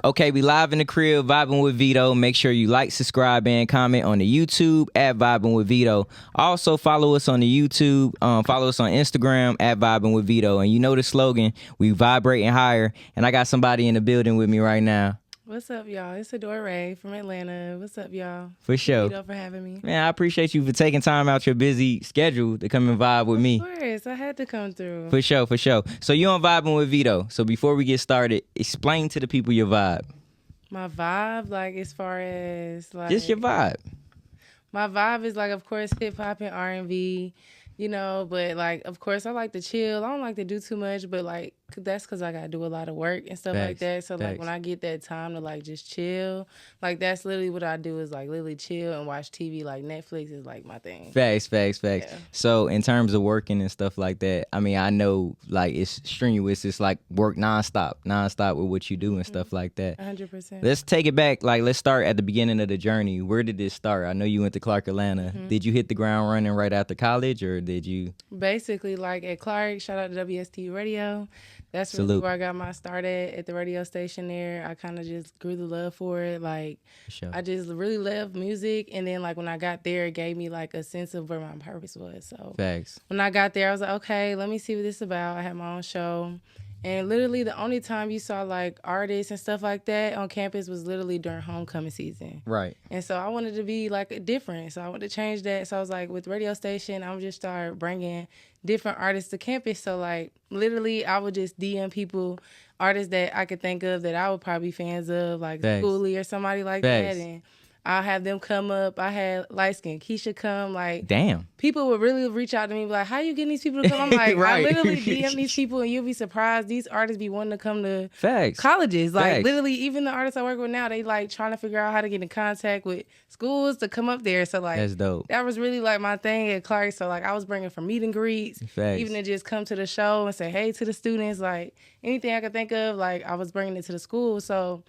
Okay, we live in the crib, vibing with Veto. Make sure you like, subscribe, and comment on the YouTube at Vibing with Veto. Also, follow us on the YouTube. Follow us on Instagram at Vibing with Veto. And you know the slogan, we vibrating higher. And I got somebody in the building with me right now. What's up, y'all? It's Adore Rae from Atlanta. What's up, y'all? For sure. Thank you for having me. Man, I appreciate you for taking time out your busy schedule to come and vibe with me. Of course, I had to come through. For sure, for sure. So you on Vibing with Veto. So before we get started, explain to the people your vibe. My vibe, like as far as like Just your vibe. My vibe is like, of course, hip hop and R&B, you know. But like, of course, I like to chill. I don't like to do too much, but like that's because I gotta do a lot of work and stuff like that. So like when I get that time to like just chill, like that's literally what I do is like literally chill and watch TV. Like Netflix is like my thing. Facts. Yeah. So in terms of working and stuff like that, I mean, I know like it's strenuous. It's like work nonstop with what you do and stuff like that. 100%. Let's take it back. Like let's start at the beginning of the journey. Where did this start? I know you went to Clark, Atlanta. Did you hit the ground running right after college, or did you? Basically, like at Clark, shout out to WST Radio. That's really where I got my start at the radio station there. I kind of just grew the love for it. Like, I just really loved music. And then, like, when I got there, it gave me, like, a sense of where my purpose was. So, when I got there, I was like, okay, let me see what this is about. I had my own show. And literally the only time you saw, like, artists and stuff like that on campus was literally during homecoming season. Right. And so I wanted to be, like, different. So I wanted to change that. So I was like, with radio station, I would just start bringing different artists to campus. So, like, literally I would just DM people, artists that I could think of that I would probably be fans of, like Schoolie or somebody like that. And I'll have them come up. I had light skin Keisha come. Like, damn, people would really reach out to me, like, "How you getting these people to come?" I'm like, I literally DM these people, and you'll be surprised. These artists be wanting to come to colleges. Like, literally, even the artists I work with now, they like trying to figure out how to get in contact with schools to come up there. So like, that's dope. That was really like my thing at Clark. So like, I was bringing from meet and greets, even to just come to the show and say hey to the students. Like anything I could think of, like I was bringing it to the school. So.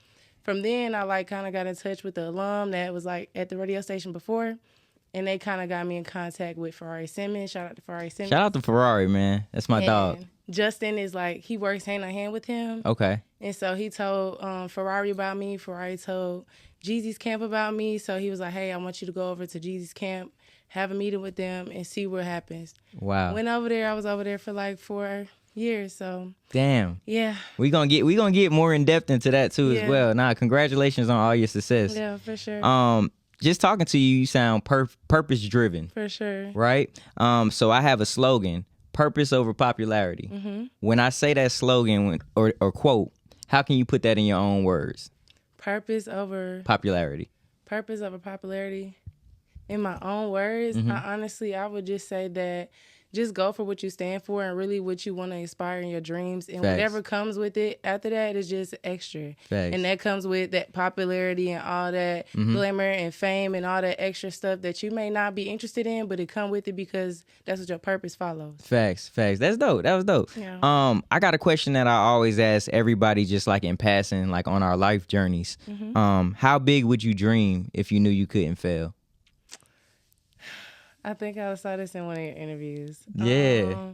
From then, I like kind of got in touch with the alum that was like at the radio station before, and they kind of got me in contact with Ferrari Simmons. Shout out to Ferrari Simmons. Shout out to Ferrari, man. That's my dog. Justin is like, he works hand in hand with him. Okay. And so he told Ferrari about me. Ferrari told JEEZY's camp about me. So he was like, hey, I want you to go over to JEEZY's camp, have a meeting with them, and see what happens. Wow. Went over there. I was over there for like 4 years. So damn. Yeah. We gonna get more in depth into that too as well. Nah, congratulations on all your success. Yeah, for sure. Just talking to you, you sound purpose driven. For sure. Right? So I have a slogan, purpose over popularity. When I say that slogan or quote, how can you put that in your own words? Purpose over popularity. Purpose over popularity. In my own words, I would just say that just go for what you stand for and really what you want to inspire in your dreams. And whatever comes with it after that is just extra. And that comes with that popularity and all that glamour and fame and all that extra stuff that you may not be interested in, but it come with it because that's what your purpose follows. Facts. That's dope. That was dope. Yeah. I got a question that I always ask everybody just like in passing, like on our life journeys. How big would you dream if you knew you couldn't fail? I think I saw this in one of your interviews. Yeah.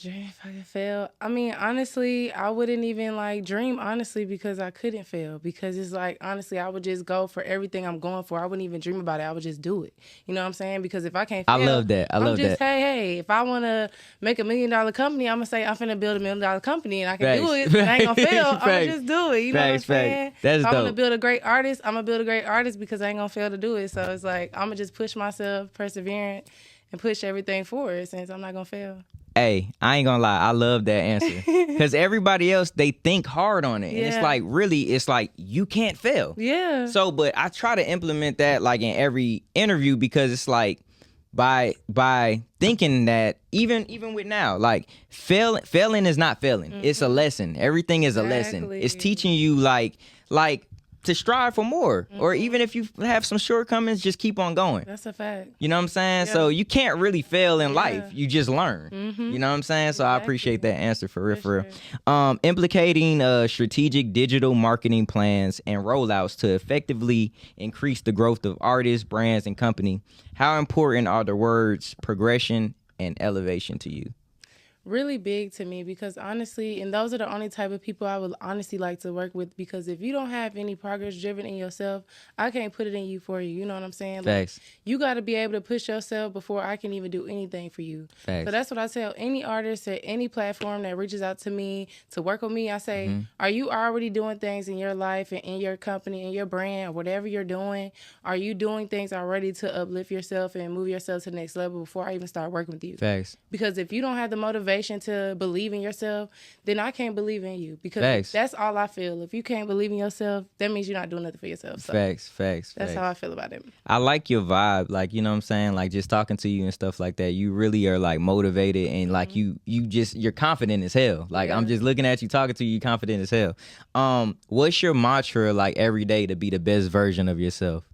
Dream if I could fail. I mean, honestly, I wouldn't even like dream honestly because I couldn't fail. Because it's like, honestly, I would just go for everything I'm going for. I wouldn't even dream about it. I would just do it. You know what I'm saying? Because if I can't fail, I love that. I'm just, hey, if I want to make $1 million company, I'm going to say I'm finna build $1 million company and I can do it. And I ain't going to fail. I'm going to just do it. You know what I'm saying? That's if I dope. want to build a great artist, I'm going to build a great artist because I ain't going to fail to do it. So it's like, I'm going to just push myself, perseverant, and push everything forward since I'm not going to fail. Hey, I ain't gonna lie, I love that answer. Because everybody else, they think hard on it. And it's like, really, it's like, you can't fail. Yeah. So, but I try to implement that like in every interview because it's like, by thinking that, even with now, like, failing is not failing. It's a lesson. Everything is a lesson. It's teaching you like to strive for more. Or even if you have some shortcomings, just keep on going. That's a fact. You know what I'm saying? Yeah. So you can't really fail in life. You just learn. You know what I'm saying? So I appreciate that answer for real. Implicating strategic digital marketing plans and rollouts to effectively increase the growth of artists, brands, and company. How important are the words progression and elevation to you? really big to me, because honestly, and those are the only type of people I would honestly like to work with, because if you don't have any progress driven in yourself, I can't put it in you for you. You know what I'm saying? Like, you got to be able to push yourself before I can even do anything for you. So that's what I tell any artist at any platform that reaches out to me to work with me. I say, are you already doing things in your life and in your company and your brand or whatever you're doing? Are you doing things already to uplift yourself and move yourself to the next level before I even start working with you? Because if you don't have the motivation to believe in yourself, then I can't believe in you, because that's all I feel. If you can't believe in yourself, that means you're not doing nothing for yourself. So that's how I feel about it. I like your vibe, like, you know what I'm saying, like just talking to you and stuff like that. You really are like motivated, and like you're confident as hell. Like I'm just looking at you, talking to you, you're confident as hell. What's your mantra like every day to be the best version of yourself?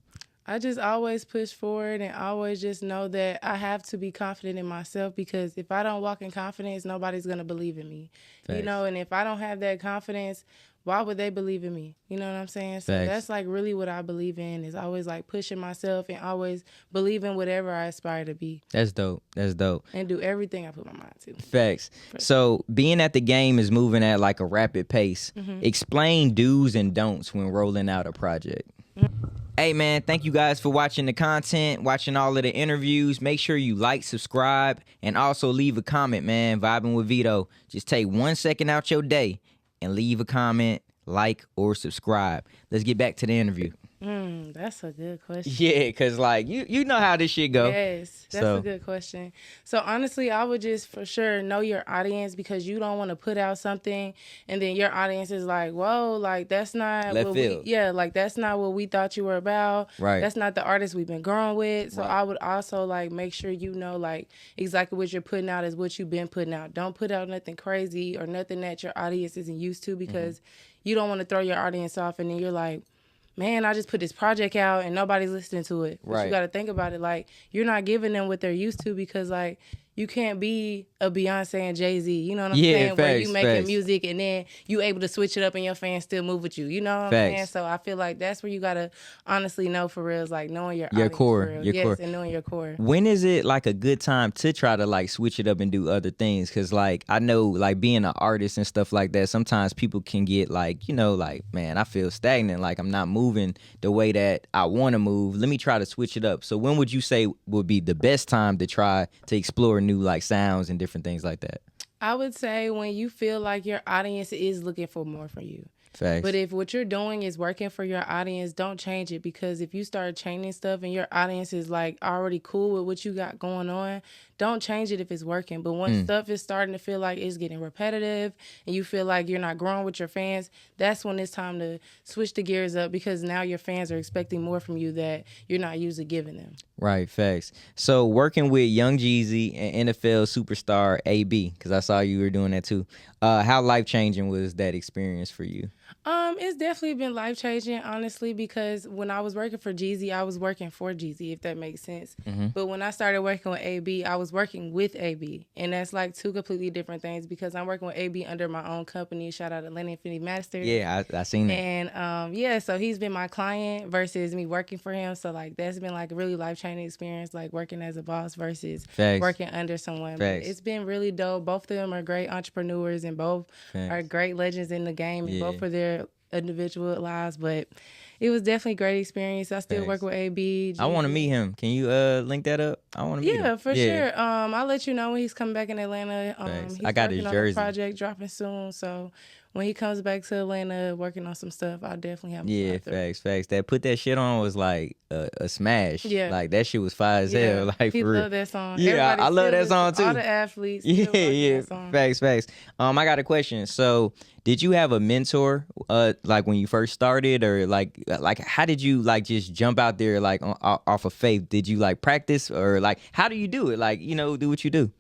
I just always push forward and always just know that I have to be confident in myself, because if I don't walk in confidence, nobody's going to believe in me. You know, and if I don't have that confidence, why would they believe in me? You know what I'm saying? So that's like really what I believe in, is always like pushing myself and always believing whatever I aspire to be. That's dope. That's dope. And do everything I put my mind to. Facts. So being that the game is moving at like a rapid pace, explain do's and don'ts when rolling out a project. Hey man, thank you guys for watching the content, watching all of the interviews. Make sure you like, subscribe, and also leave a comment, man. Vibing with Veto. Just take 1 second out your day and leave a comment, like, or subscribe. Let's get back to the interview. That's a good question. Yeah, because like you know how this shit go. Yes, that's a good question. So honestly, I would just for sure know your audience, because you don't want to put out something and then your audience is like, whoa, like that's not left field. Like that's not what we thought you were about. Right. That's not the artist we've been growing with. So I would also like make sure you know like exactly what you're putting out is what you've been putting out. Don't put out nothing crazy or nothing that your audience isn't used to, because you don't want to throw your audience off and then you're like, man, I just put this project out and nobody's listening to it. But you got to think about it. Like, you're not giving them what they're used to, because, like, you can't be a Beyonce and JEEZY. You know what I'm saying? Where you making music and then you able to switch it up and your fans still move with you. You know what I'm saying? So I feel like that's where you got to honestly know for real, is like knowing your audience core. For real. Your core. And knowing your core. When is it like a good time to try to like switch it up and do other things? Because like I know like being an artist and stuff like that, sometimes people can get like, you know, like, man, I feel stagnant. Like I'm not moving the way that I want to move. Let me try to switch it up. So when would you say would be the best time to try to explore new like sounds and different things like that? I would say when you feel like your audience is looking for more from you. Facts. But if what you're doing is working for your audience, don't change it, because if you start changing stuff and your audience is like already cool with what you got going on, don't change it if it's working. But when stuff is starting to feel like it's getting repetitive and you feel like you're not growing with your fans, that's when it's time to switch the gears up, because now your fans are expecting more from you that you're not usually giving them. Right, facts. So working with young JEEZY and NFL superstar AB, because I saw you were doing that too. How life-changing was that experience for you? It's definitely been life-changing, honestly, because when I was working for JEEZY, I was working for JEEZY, if that makes sense. But when I started working with AB, I was working with AB. And that's like two completely different things, because I'm working with AB under my own company. Shout out to Atlanta Infinity Masters. Yeah, I seen that. And yeah, so he's been my client versus me working for him. So like that's been like a really life-changing experience, like working as a boss versus working under someone. But it's been really dope. Both of them are great entrepreneurs and both are great legends in the game, and both for their individual lives. But it was definitely a great experience. I still work with AB. I want to meet him. Can you link that up? I want to meet him. Yeah, for sure. I'll let you know when he's coming back in Atlanta. He's I got his jersey. On a project dropping soon, so when he comes back to Atlanta working on some stuff, I'll definitely have him. Yeah, facts. That Put That Shit On was like a smash. Yeah. Like that shit was fire as hell. Like he for real. Love that song. Yeah, I love that song too. All the athletes. Yeah. Facts. I got a question. So did you have a mentor like when you first started, or like how did you like just jump out there like off of faith? Did you like practice, or like how do you do it? Like, you know, do what you do.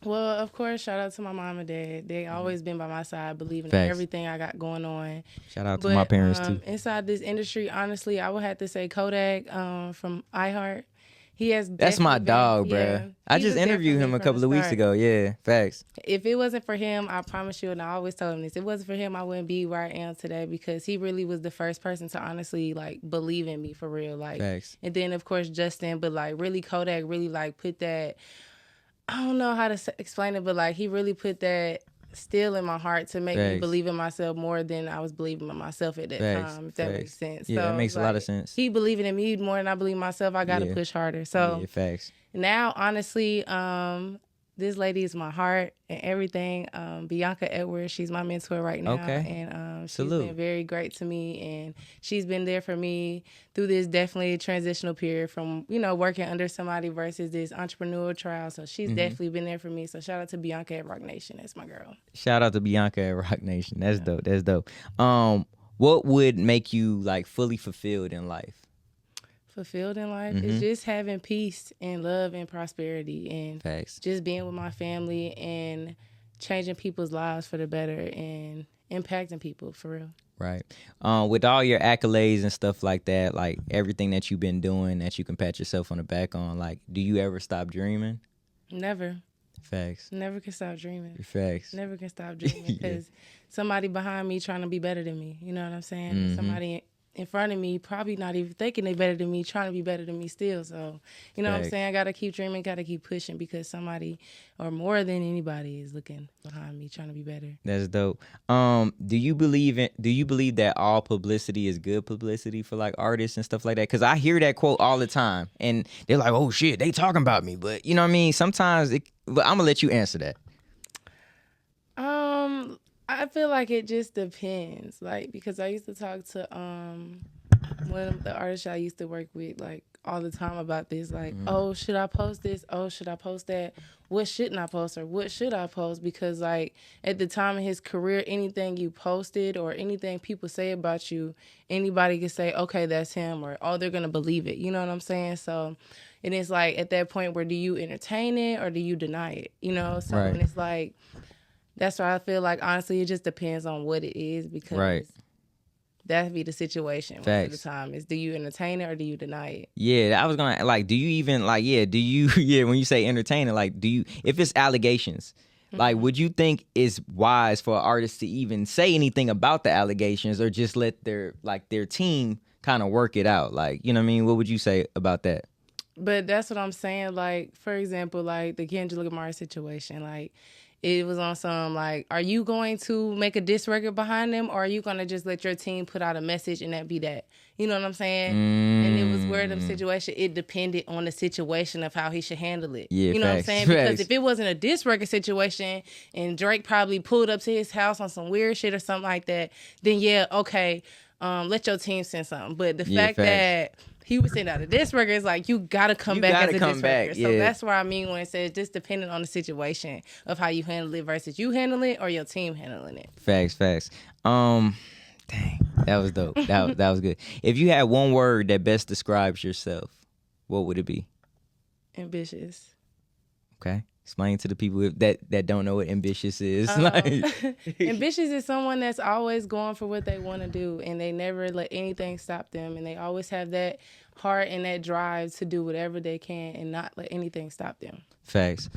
Well, of course, shout out to my mom and dad. They always been by my side, believing in everything I got going on. Shout out to my parents too. Inside this industry, honestly, I would have to say Kodak from iHeart. That's my dog, bro. I just interviewed him a couple of weeks ago. Yeah, facts. If it wasn't for him, I promise you, and I always told him this, if it wasn't for him, I wouldn't be where I am today, because he really was the first person to honestly like believe in me for real. Like, facts. And then of course Justin, but like really Kodak really like put that I don't know how to explain it, but like he really put that still in my heart to make me believe in myself more than I was believing in myself at that time, if that makes sense. Yeah, so that makes a lot of sense. He believing in me more than I believe in myself. I got to push harder. So facts. Now, honestly, this lady is my heart and everything. Bianca Edwards, she's my mentor right now. Okay. And she's been very great to me. And she's been there for me through this definitely transitional period from, working under somebody versus this entrepreneurial trial. So she's definitely been there for me. So shout out to Bianca at Rock Nation. That's my girl. Shout out to Bianca at Rock Nation. That's dope. That's dope. What would make you like fully fulfilled in life? Fulfilled in life is just having peace and love and prosperity and just being with my family and changing people's lives for the better and impacting people for real. Right. With all your accolades and stuff like that, like everything that you've been doing that you can pat yourself on the back on, like, do you ever stop dreaming? Never. Facts. Never can stop dreaming. Facts. Never can stop dreaming because somebody behind me trying to be better than me. You know what I'm saying? Somebody in front of me probably not even thinking they better than me, trying to be better than me still. So, you know what I'm saying? I got to keep dreaming, got to keep pushing because somebody or more than anybody is looking behind me trying to be better. That's dope. Do you believe that all publicity is good publicity for like artists and stuff like that? Cuz I hear that quote all the time and they're like, "Oh shit, they talking about me." But you know what I mean? Sometimes but I'm going to let you answer that. I feel like it just depends, like, because I used to talk to one of the artists I used to work with, like, all the time about this, like, oh, should I post this? Oh, should I post that? What shouldn't I post or what should I post? Because, like, at the time of his career, anything you posted or anything people say about you, anybody could say, okay, that's him, or, oh, they're going to believe it. You know what I'm saying? So, and it's like, at that point, where do you entertain it or do you deny it? You know? So, and it's like, that's why I feel like, honestly, it just depends on what it is because that'd be the situation most of the time is do you entertain it or do you deny it? Yeah, I was going to, like, do you even, like, do you, when you say entertain it, like, do you, if it's allegations, like, would you think it's wise for an artist to even say anything about the allegations or just let their team kind of work it out? Like, you know what I mean? What would you say about that? But that's what I'm saying. Like, for example, like the Kendrick Lamar situation, like, it was on some, like, are you going to make a diss record behind them or are you going to just let your team put out a message and that be that? You know what I'm saying? And it was where the situation, it depended on the situation of how he should handle it. Yeah, you know what I'm saying? Because if it wasn't a diss record situation and Drake probably pulled up to his house on some weird shit or something like that, then yeah, okay, let your team send something. But the fact that he was sending out a diss record, it's like, you got to come back as a diss record. So that's what I mean when it says just depending on the situation of how you handle it versus you handling it or your team handling it. Facts. Dang, that was dope. That was good. If you had one word that best describes yourself, what would it be? Ambitious. Okay. Explain to the people that don't know what ambitious is. Ambitious is someone that's always going for what they want to do, and they never let anything stop them, and they always have that heart and that drive to do whatever they can and not let anything stop them. Facts.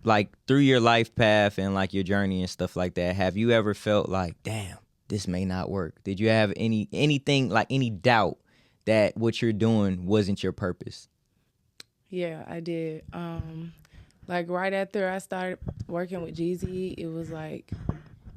Like through your life path and like your journey and stuff like that, have you ever felt like, damn, this may not work? Did you have anything like any doubt that what you're doing wasn't your purpose? Yeah, I did. Like right after I started working with JEEZY, it was like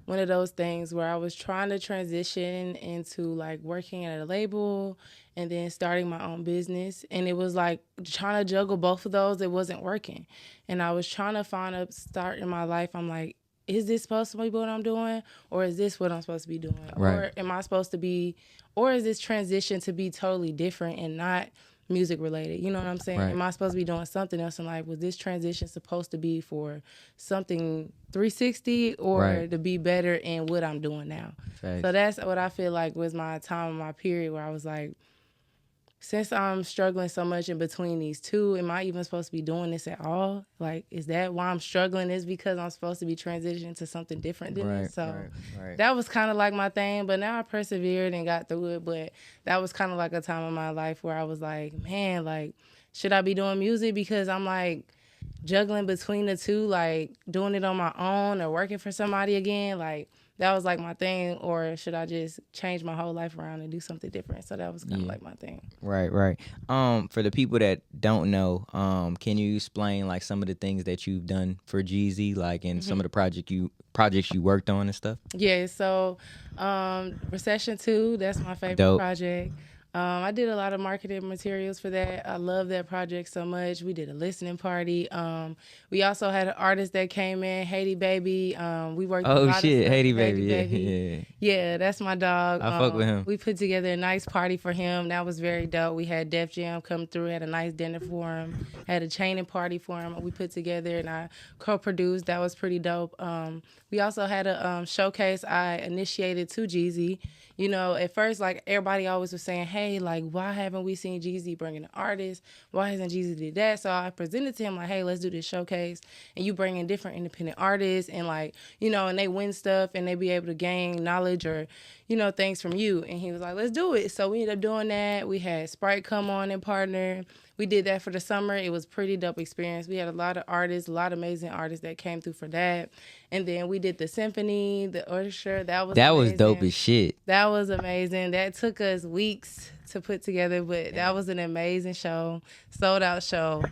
one of those things where I was trying to transition into like working at a label and then starting my own business. And it was like trying to juggle both of those. It wasn't working. And I was trying to find a start in my life. I'm like, is this supposed to be what I'm doing? Or is this what I'm supposed to be doing? Right. Or am I supposed to be, or is this transition to be totally different and not music related? You know what I'm saying? Right. Am I supposed to be doing something else in life? Was this transition supposed to be for something 360 or to be better in what I'm doing now? Right. So that's what I feel like was my time, my period where I was like, since I'm struggling so much in between these two, am I even supposed to be doing this at all? Like, is that why I'm struggling? Is because I'm supposed to be transitioning to something different than this? So that was kind of like my thing. But now I persevered and got through it. But that was kind of like a time in my life where I was like, man, like, should I be doing music? Because I'm like juggling between the two, like doing it on my own or working for somebody again, like that was like my thing, or should I just change my whole life around and do something different? So that was kind of like my thing. Right. For the people that don't know, can you explain like some of the things that you've done for JEEZY, like in some of the projects you worked on and stuff? Yeah, so Recession 2, that's my favorite project. I did a lot of marketing materials for that. I love that project so much. We did a listening party. We also had an artist that came in, Haiti Baby. We worked a lot of stuff Haiti with Baby. Yeah, that's my dog. I fuck with him. We put together a nice party for him. That was very dope. We had Def Jam come through, had a nice dinner for him, had a chaining party for him. We put together and I co-produced. That was pretty dope. We also had a showcase I initiated to JEEZY. You know, at first, like, everybody always was saying, hey, like, why haven't we seen JEEZY bringing an artist? Why hasn't JEEZY did that? So I presented to him, like, hey, let's do this showcase. And you bring in different independent artists and, like, you know, and they win stuff and they be able to gain knowledge or, you know, things from you. And he was like, let's do it. So we ended up doing that. We had Sprite come on and partner. We did that for the summer. It was pretty dope experience. We had a lot of artists, a lot of amazing artists that came through for that. And then we did the symphony, the orchestra. That was dope as shit. That was amazing. That took us weeks to put together, but that was an amazing show, sold out show.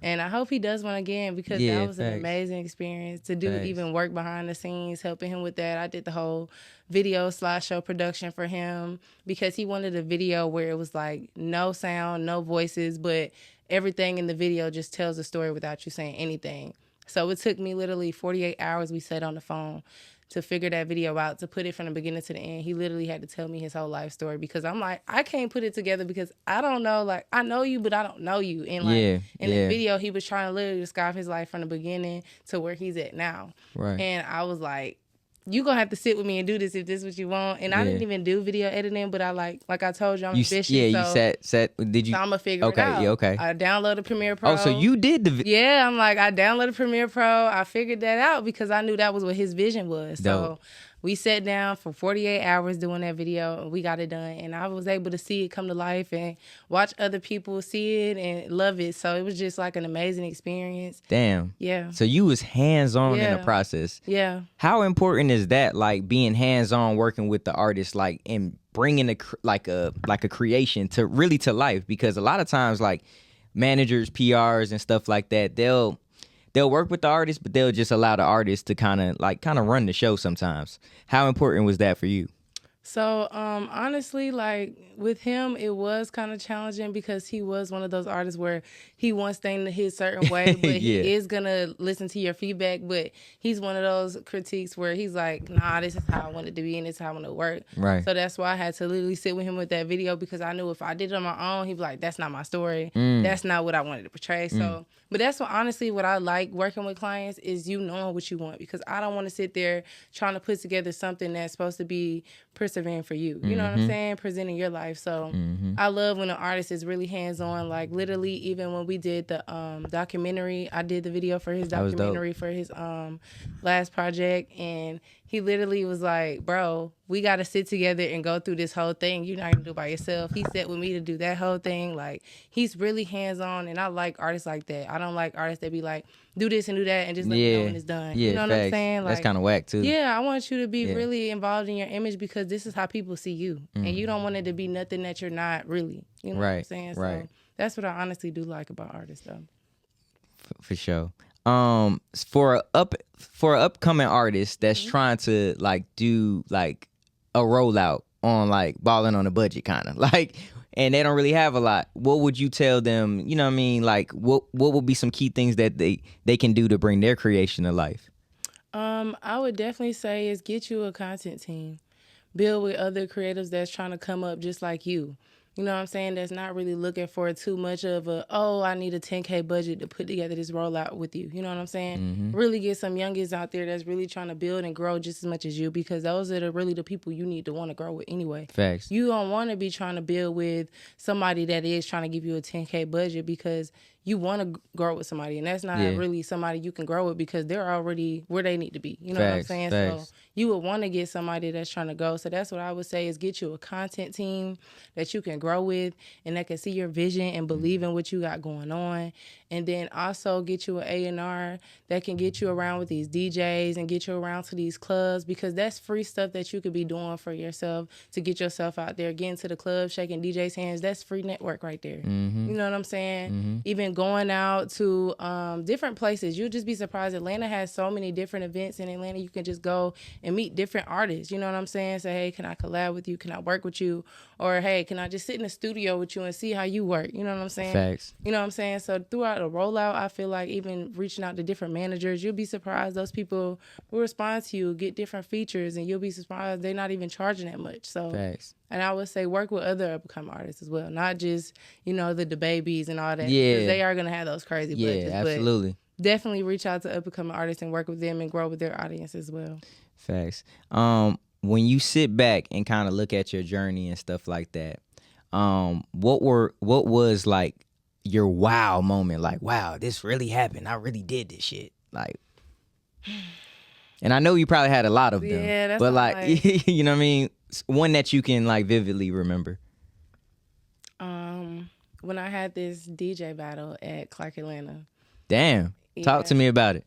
And I hope he does one again because that was an amazing experience to do even work behind the scenes, helping him with that. I did the whole video slideshow production for him because he wanted a video where it was like no sound, no voices, but everything in the video just tells the story without you saying anything. So it took me literally 48 hours we sat on the phone to figure that video out, to put it from the beginning to the end. He literally had to tell me his whole life story because I'm like, I can't put it together because I don't know, like, I know you, but I don't know you. And like in the video, he was trying to literally describe his life from the beginning to where he's at now. Right. And I was like, you gonna have to sit with me and do this if this is what you want. And I didn't even do video editing, but I like I told you, I'm ambitious. Yeah, you sat. Did you? So I'm gonna figure it out. Yeah, okay. I downloaded Premiere Pro. Oh, so you did the video? Yeah, I'm like, I downloaded Premiere Pro. I figured that out because I knew that was what his vision was. Dope. So we sat down for 48 hours doing that video, and we got it done. And I was able to see it come to life and watch other people see it and love it. So it was just like an amazing experience. Damn. Yeah. So you was hands-on in the process. Yeah. How important is that, like being hands-on, working with the artist, like, and bringing a creation to really to life? Because a lot of times, like, managers, PRs, and stuff like that, they'll work with the artist, but they'll just allow the artist to kind of run the show sometimes. How important was that for you? So, honestly, like with him, it was kind of challenging because he was one of those artists where he wants things to hit a certain way, but he is going to listen to your feedback. But he's one of those critiques where he's like, nah, this is how I want it to be and this is how I want it to work. Right. So that's why I had to literally sit with him with that video because I knew if I did it on my own, he'd be like, that's not my story. That's not what I wanted to portray. So, but that's what I like working with clients is you knowing what you want because I don't want to sit there trying to put together something that's supposed to be persevering for you. You know what I'm saying? Presenting your life. So I love when an artist is really hands-on. Like literally even when we did the documentary, I did the video for his documentary for his last project, and he literally was like, bro, we got to sit together and go through this whole thing. You're not going to do it by yourself. He sat with me to do that whole thing. Like, he's really hands-on, and I like artists like that. I don't like artists that be like, do this and do that and just let me know when it's done. Yeah, you know what I'm saying? Like, that's kind of whack, too. Yeah, I want you to be really involved in your image because this is how people see you. And you don't want it to be nothing that you're not really. You know what I'm saying? Right. So that's what I honestly do like about artists, though. For sure. For a upcoming artist that's trying to like do like a rollout on like balling on a budget kind of like, and they don't really have a lot, what would you tell them? You know what I mean? Like what would be some key things that they can do to bring their creation to life? I would definitely say is get you a content team. Build with other creatives that's trying to come up just like you. You know what I'm saying? That's not really looking for too much of I need a 10K budget to put together this rollout with you. You know what I'm saying? Really get some youngins out there that's really trying to build and grow just as much as you because those are really the people you need to want to grow with anyway. Facts. You don't want to be trying to build with somebody that is trying to give you a 10K budget because you want to grow with somebody, and that's not really somebody you can grow with because they're already where they need to be. You know what I'm saying? So you would want to get somebody that's trying to go. So that's what I would say is get you a content team that you can grow with and that can see your vision and believe in what you got going on. And then also get you an A&R that can get you around with these DJs and get you around to these clubs, because that's free stuff that you could be doing for yourself to get yourself out there, getting to the club, shaking DJs' hands. That's free network right there. You know what I'm saying? Even going out to different places. You'll just be surprised. Atlanta has so many different events in Atlanta. You can just go and meet different artists. You know what I'm saying? Say, hey, can I collab with you? Can I work with you? Or, hey, can I just sit in the studio with you and see how you work? You know what I'm saying? Facts. You know what I'm saying? So throughout the rollout, I feel like even reaching out to different managers, you'll be surprised those people will respond to you, get different features, and you'll be surprised they're not even charging that much. So, facts. And I would say work with other up-and-coming artists as well, not just, the DaBabies and all that. Yeah. Because they are going to have those crazy budgets. Yeah, absolutely. But definitely reach out to up-and-coming artists and work with them and grow with their audience as well. Facts. When you sit back and kind of look at your journey and stuff like that, what was like your wow moment? Like, wow, this really happened. I really did this shit. Like, and I know you probably had a lot of them. Yeah, that's but like, you know what I mean? One that you can like vividly remember. When I had this DJ battle at Clark Atlanta. Damn. Talk to me about it.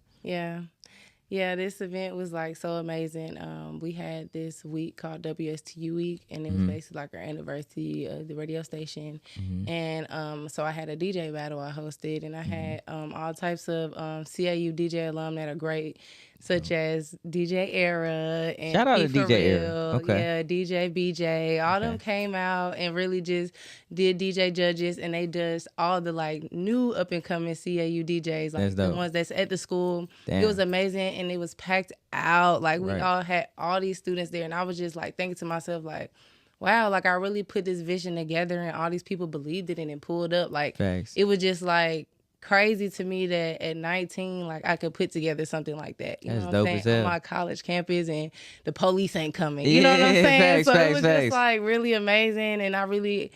Yeah, this event was like so amazing. We had this week called WSTU Week, and it was basically like our anniversary of the radio station. And so I had a DJ battle I hosted, and I had all types of CAU DJ alum that are great, such as DJ Era and shout out to DJ Era. Okay. Yeah, DJ BJ. All them came out and really just did DJ judges, and they just all the like new up and coming CAU DJs, like the ones that's at the school. Damn. It was amazing, and it was packed out. Like we all had all these students there, and I was just like thinking to myself like, wow, like I really put this vision together, and all these people believed it and pulled up. Like it was just like crazy to me that at 19, like I could put together something like that. You know what I'm saying? On my college campus, and the police ain't coming. You know what I'm saying? So it was just like really amazing, and I really,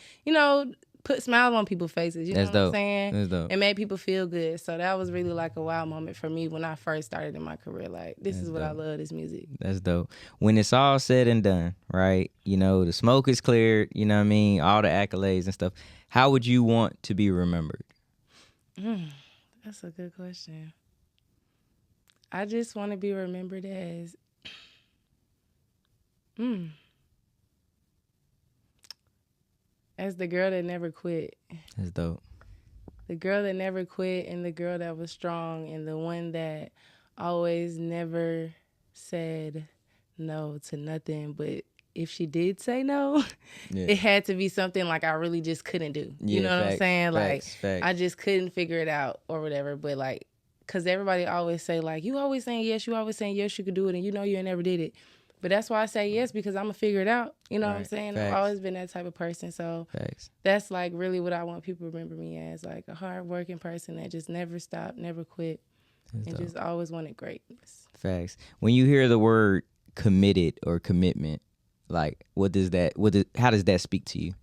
put smiles on people's faces. You know what I'm saying? That's dope. And made people feel good. So that was really like a wow moment for me when I first started in my career. Like, this is what I love, this music. That's dope. When it's all said and done, right? The smoke is cleared, you know what I mean? All the accolades and stuff. How would you want to be remembered? That's a good question. I just want to be remembered as the girl that never quit. That's dope. The girl that never quit, and the girl that was strong, and the one that always never said no to nothing. But if she did say no, it had to be something like I really just couldn't do. You know what I'm saying? Facts. I just couldn't figure it out or whatever. But like, because everybody always say like, you always saying yes, you could do it, and you ainver never did it. But that's why I say yes, because I'm going to figure it out. You know what I'm saying? Facts. I've always been that type of person. So that's like really what I want people to remember me as, like a hard-working person that just never stopped, never quit, and just always wanted greatness. Facts. When you hear the word committed or commitment, like how does that speak to you?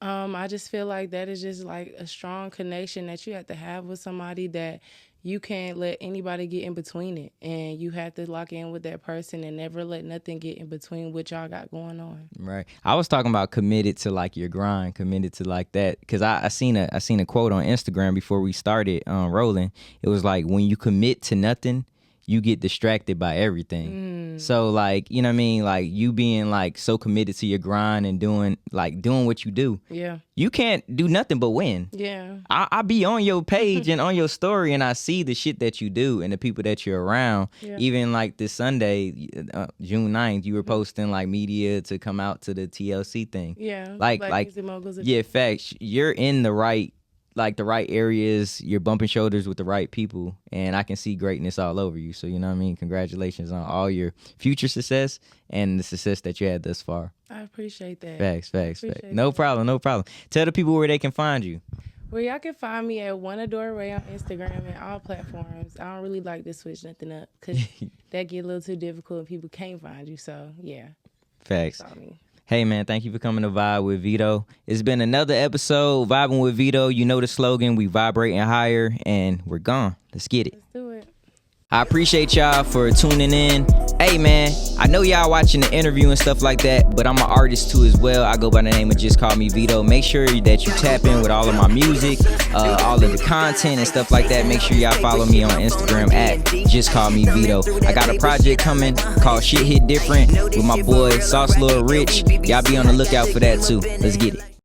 I just feel like that is just like a strong connection that you have to have with somebody that you can't let anybody get in between it. And you have to lock in with that person and never let nothing get in between what y'all got going on. Right. I was talking about committed to like your grind, committed to like that. Because I seen a quote on Instagram before we started rolling. It was like, when you commit to nothing, you get distracted by everything. So like, you know what I mean? Like you being like so committed to your grind and doing what you do. Yeah. You can't do nothing but win. Yeah. I be on your page and on your story, and I see the shit that you do and the people that you're around. Yeah. Even like this Sunday, June 9th, you were posting like media to come out to the TLC thing. Yeah. Like yeah, facts. You're in the right areas, you're bumping shoulders with the right people, and I can see greatness all over you. So, you know what I mean? Congratulations on all your future success and the success that you had thus far. I appreciate that. Facts. No problem. Tell the people where they can find you. Well, y'all can find me at Adore Rae on Instagram and all platforms. I don't really like to switch nothing up because that get a little too difficult and people can't find you. So, yeah. Facts. Hey, man, thank you for coming to Vibe with Veto. It's been another episode, Vibing with Veto. You know the slogan, we vibrating higher, and we're gone. Let's get it. Let's do it. I appreciate y'all for tuning in. Hey, man, I know y'all watching the interview and stuff like that, but I'm an artist too as well. I go by the name of Just Call Me Veto. Make sure that you tap in with all of my music, all of the content and stuff like that. Make sure y'all follow me on Instagram at Just Call Me Veto. I got a project coming called Shit Hit Different with my boy Sauce Lil Rich. Y'all be on the lookout for that too. Let's get it.